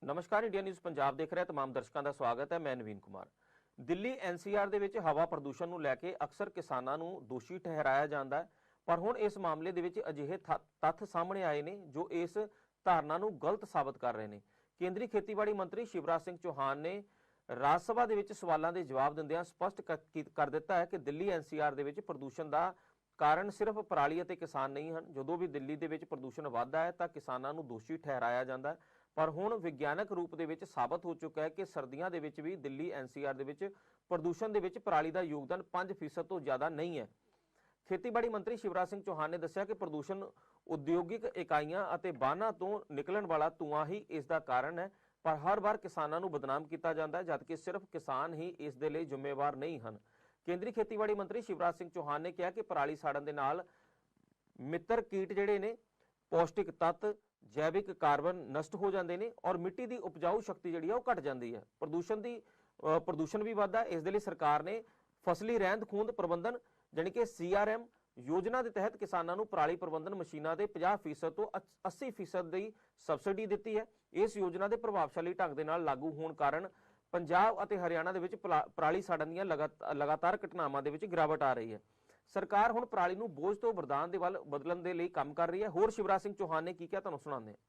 ਨਮਸਕਾਰ India news Punjab ਦੇਖ ਰਹੇ तमाम ਦਰਸ਼ਕਾਂ ਦਾ ਸਵਾਗਤ ਹੈ। ਮੈਂ ਨਵੀਨ ਕੁਮਾਰ। ਦਿੱਲੀ ਐਨਸੀਆਰ ਦੇ ਵਿੱਚ ਹਵਾ ਪ੍ਰਦੂਸ਼ਣ ਨੂੰ ਲੈ ਕੇ ਅਕਸਰ ਕਿਸਾਨਾਂ ਨੂੰ ਦੋਸ਼ੀ ਠਹਿਰਾਇਆ ਜਾਂਦਾ ਹੈ, ਪਰ ਹੁਣ ਇਸ ਮਾਮਲੇ ਦੇ ਵਿੱਚ ਅਜਿਹੇ ਤੱਥ ਸਾਹਮਣੇ ਆਏ ਨੇ ਜੋ ਇਸ ਧਾਰਨਾ ਨੂੰ ਗਲਤ ਸਾਬਤ ਕਰ ਰਹੇ ਨੇ। ਕੇਂਦਰੀ ਖੇਤੀਬਾੜੀ ਮੰਤਰੀ ਸ਼ਿਵਰਾਜ ਸਿੰਘ ਚੌਹਾਨ ਨੇ ਰਾਜ ਸਭਾ ਦੇ ਵਿੱਚ ਸਵਾਲਾਂ ਦੇ ਜਵਾਬ ਦਿੰਦਿਆਂ ਸਪਸ਼ਟ ਕਰ ਦਿੱਤਾ ਹੈ ਕਿ ਦਿੱਲੀ ਐਨਸੀਆਰ ਦੇ ਵਿੱਚ ਪ੍ਰਦੂਸ਼ਣ ਦਾ ਕਾਰਨ ਸਿਰਫ ਪਰਾਲੀ ਅਤੇ ਕਿਸਾਨ ਨਹੀਂ ਹਨ। ਜਦੋਂ ਵੀ ਦਿੱਲੀ ਦੇ ਵਿੱਚ ਪ੍ਰਦੂਸ਼ਣ ਵੱਧਦਾ ਹੈ ਤਾਂ ਕਿਸਾਨਾਂ ਨੂੰ ਦੋਸ਼ੀ ਠਹਿਰਾਇਆ ਜਾਂਦਾ ਹੈ, ਪਰ ਹੁਣ ਵਿਗਿਆਨਕ ਰੂਪ ਦੇ ਵਿੱਚ ਸਾਬਤ ਹੋ ਚੁੱਕਾ ਹੈ ਕਿ ਸਰਦੀਆਂ ਦੇ ਵਿੱਚ ਵੀ ਦਿੱਲੀ ਐਨਸੀਆਰ ਦੇ ਵਿੱਚ ਪ੍ਰਦੂਸ਼ਣ ਦੇ ਵਿੱਚ ਪਰਾਲੀ ਦਾ ਯੋਗਦਾਨ 5% ਤੋਂ ਜ਼ਿਆਦਾ ਨਹੀਂ ਹੈ। ਖੇਤੀਬਾੜੀ ਮੰਤਰੀ ਸ਼ਿਵਰਾਜ ਸਿੰਘ ਚੌਹਾਨ ਨੇ ਦੱਸਿਆ ਕਿ ਪ੍ਰਦੂਸ਼ਣ ਉਦਯੋਗਿਕ ਇਕਾਈਆਂ ਅਤੇ ਵਾਹਨਾਂ ਤੋਂ ਨਿਕਲਣ ਵਾਲਾ ਧੂਆਂ ਹੀ ਇਸ ਦਾ ਕਾਰਨ ਹੈ, ਪਰ ਹਰ ਵਾਰ ਕਿਸਾਨਾਂ ਨੂੰ ਬਦਨਾਮ ਕੀਤਾ ਜਾਂਦਾ ਹੈ, ਜਦਕਿ ਸਿਰਫ ਕਿਸਾਨ ਹੀ ਇਸ ਦੇ ਲਈ ਜ਼ਿੰਮੇਵਾਰ ਨਹੀਂ ਹਨ। ਕੇਂਦਰੀ ਖੇਤੀਬਾੜੀ ਮੰਤਰੀ ਸ਼ਿਵਰਾਜ ਸਿੰਘ ਚੌਹਾਨ ਨੇ ਕਿਹਾ ਕਿ ਪਰਾਲੀ ਸਾੜਨ ਦੇ ਨਾਲ ਮਿੱਤਰ ਕੀਟ ਜਿਹੜੇ ਨੇ, ਪੌਸ਼ਟਿਕ ਤੱਤ, ਜੈਵਿਕ ਕਾਰਬਨ ਨਸ਼ਟ ਹੋ ਜਾਂਦੇ ਨੇ ਔਰ ਮਿੱਟੀ ਦੀ ਉਪਜਾਊ ਸ਼ਕਤੀ ਜਿਹੜੀ ਆ ਉਹ ਘਟ ਜਾਂਦੀ ਹੈ। ਪ੍ਰਦੂਸ਼ਣ ਵੀ ਵੱਧਦਾ। ਇਸ ਦੇ ਲਈ ਸਰਕਾਰ ਨੇ ਫਸਲੀ ਰਹਿੰਦ ਖੂੰਹਦ ਪ੍ਰਬੰਧਨ ਜਾਨੀ ਕਿ CRM योजना के तहत किसानों को पराली प्रबंधन मशीनों के 50% तो 80% की सबसिडी दी है। इस योजना के प्रभावशाली ढंग के लागू होने कारण पंजाब और हरियाणा के पराली साड़न दी लगातार घटनावां दे विच गिरावट आ रही है। सरकार हुण पराली नूं बोझ तो वरदान दे वल बदलण दे लई काम कर रही है। होर शिवराज सिंह चौहान ने की कहा, तुहानूं सुणांदे हां।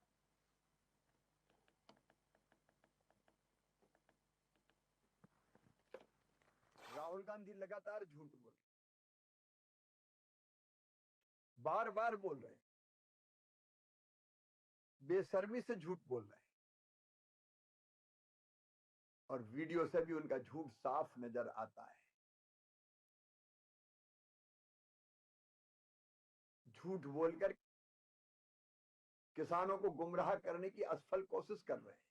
राहुल गांधी लगातार झूठ बोल रहे, बार बार बोल रहे, बेशर्मी से झूठ बोल रहे हैं और वीडियो से भी उनका झूठ साफ नजर आता है। झूठ बोलकर किसानों को गुमराह करने की असफल कोशिश कर रहे हैं,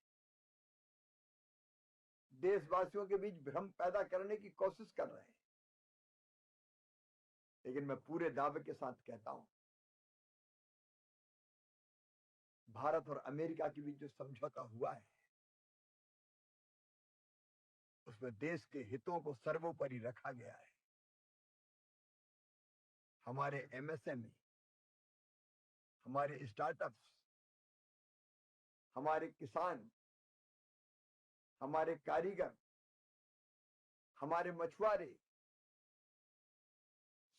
देशवासियों के बीच भ्रम पैदा करने की कोशिश कर रहे हैं। लेकिन मैं पूरे दावे के साथ कहता हूं, भारत और अमेरिका के बीच जो समझौता हुआ है उसमें देश के हितों को सर्वोपरि रखा गया है। हमारे MSME, हमारे स्टार्टअप्स, हमारे किसान, हमारे कारीगर, हमारे मछुआरे,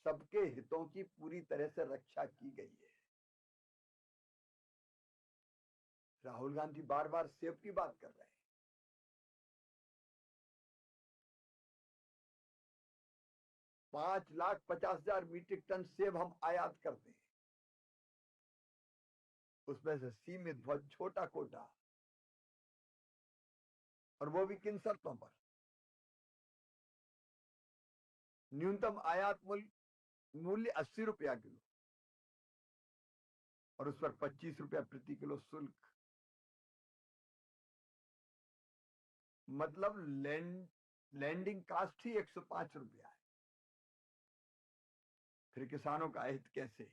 सबके हितों की पूरी तरह से रक्षा की गई है। राहुल गांधी बार बार सेब की बात कर रहे हैं। 5,50,000 मीट्रिक टन सेब हम आयात करते हैं, उसमें से सीमित बहुत छोटा कोटा, और वो भी किन शर्तों पर? न्यूनतम आयात मूल्य 80 रुपया किलो और उस पर 25 रुपया प्रति किलो शुल्क, मतलब लैंडिंग कास्ट ही 105 रुपया है। फिर किसानों का हित कैसे?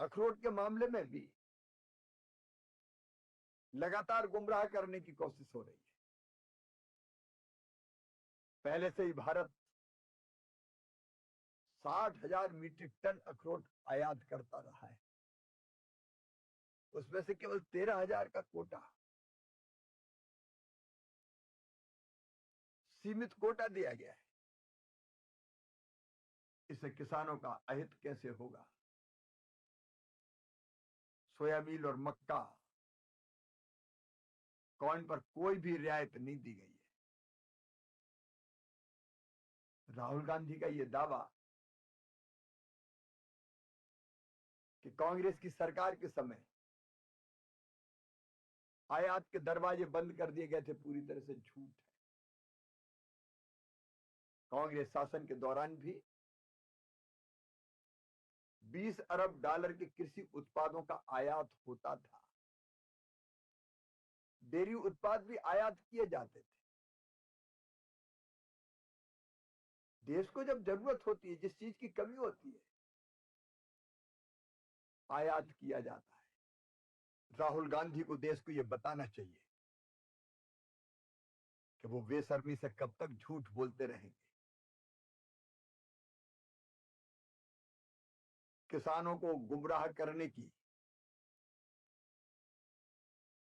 अखरोट के मामले में भी लगातार गुमराह करने की कोशिश हो रही है। पहले से ही भारत 60,000 मीट्रिक टन अखरोट आयात करता रहा है, उसमें से केवल 13,000 का कोटा, सीमित कोटा दिया गया है। इससे किसानों का अहित कैसे होगा? सोयाबीन और मक्का, कॉर्न पर कोई भी रियायत नहीं दी गई है। राहुल गांधी का यह दावा कि कांग्रेस की सरकार के समय आयात के दरवाजे बंद कर दिए गए थे, पूरी तरह से झूठ है। कांग्रेस शासन के दौरान भी 20 अरब डॉलर के कृषि उत्पादों का आयात होता था। डेयरी उत्पाद भी आयात किए जाते थे। देश को जब जरूरत होती है, जिस चीज की कमी होती है, आयात किया जाता है। राहुल गांधी को देश को यह बताना चाहिए कि वो बेशर्मी से कब तक झूठ बोलते रहेंगे। किसानों को गुमराह करने की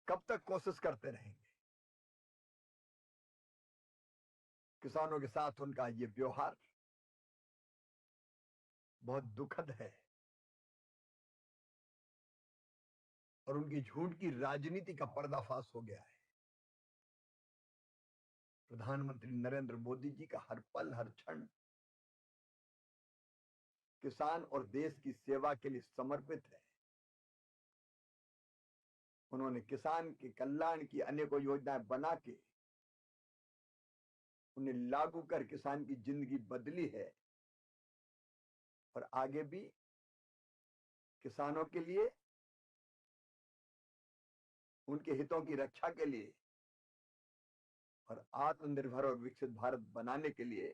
कब तक कोशिश करते रहेंगे? किसानों के साथ उनका ये व्यवहार बहुत दुखद है और उनकी झूठ की राजनीति का पर्दाफाश हो गया है। प्रधानमंत्री नरेंद्र मोदी जी का हर पल हर क्षण किसान और देश की सेवा के लिए समर्पित है। उन्होंने किसान के कल्याण की अनेकों योजनाएं बना के उन्हें लागू कर किसान की जिंदगी बदली है और आगे भी किसानों के लिए, उनके हितों की रक्षा के लिए और आत्मनिर्भर और विकसित भारत बनाने के लिए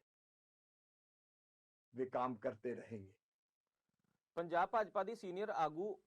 वे काम करते रहेंगे। पंजाब भाजपा की सीनियर आगू